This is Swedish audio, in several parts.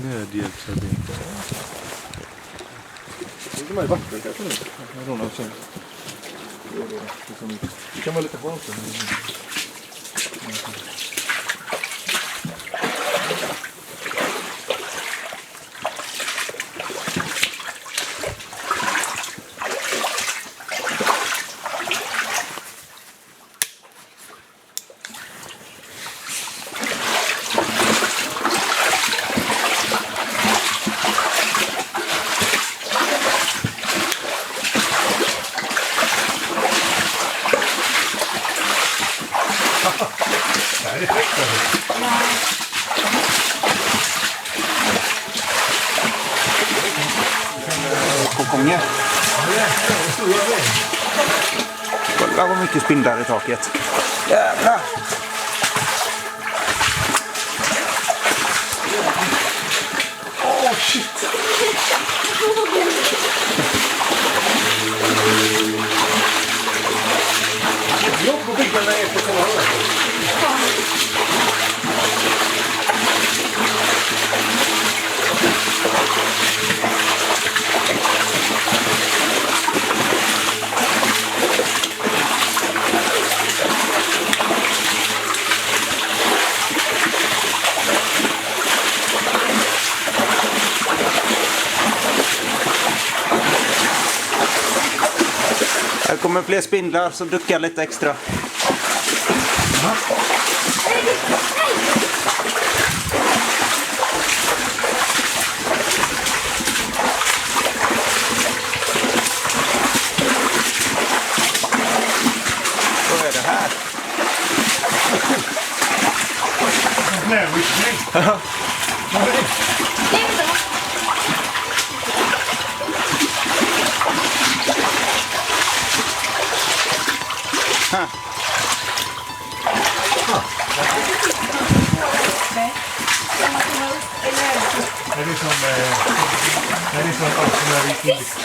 Nödhjälpsarbete. Det är med i vatten kanske nu. Det kan vara lite skönt. Kokonge. Kolla vad mycket spindlar i taket. Jävlar! Åh, shit! Jag får bygga mig på kanalen. Här kommer fler spindlar så duckar lite extra. Vad är det här? Nej, nej. Det är som fisk!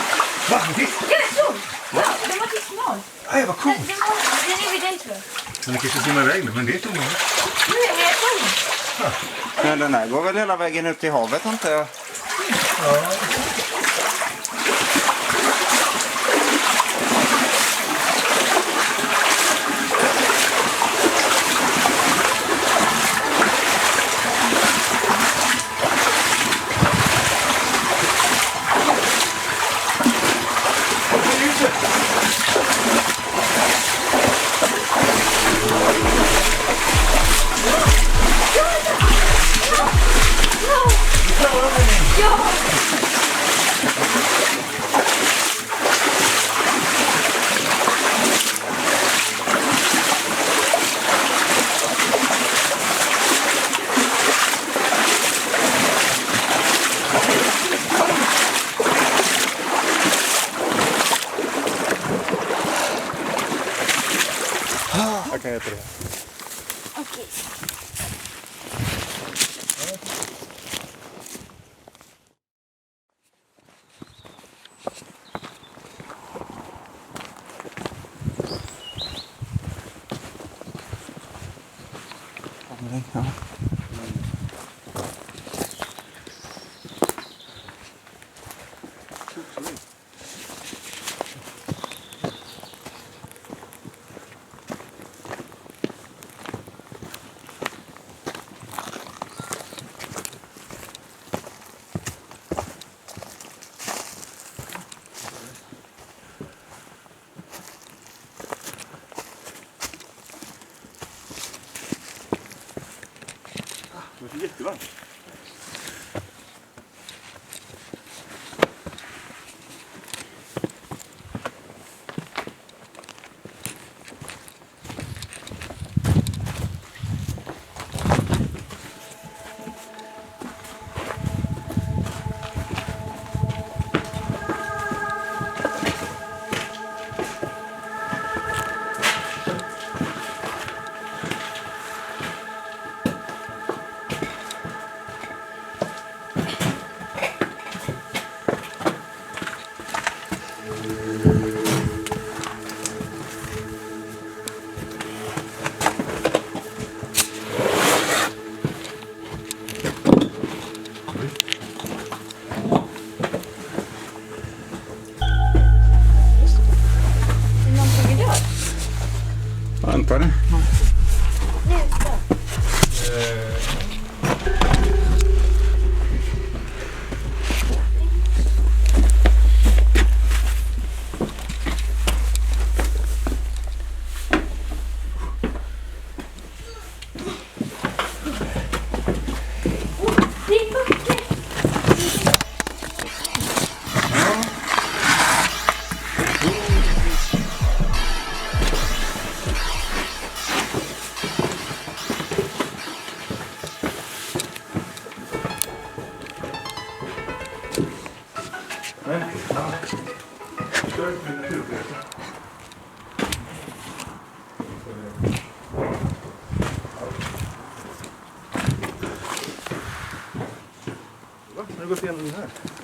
Va? Fisk? Ja, så! Ja, den var till smal. Nej, vad coolt! Den är vid dig, tror jag. Den kanske simmar iväg nu, men det är inte många. Nu är jag kvar. Men den här går väl hela vägen ut till havet, antar jag? Ja. Jag kan äta det. Okej. Ja. Det är jättevarmt. Antar det. Nästa. Det är bucket. Va? Har du gått igenom den här?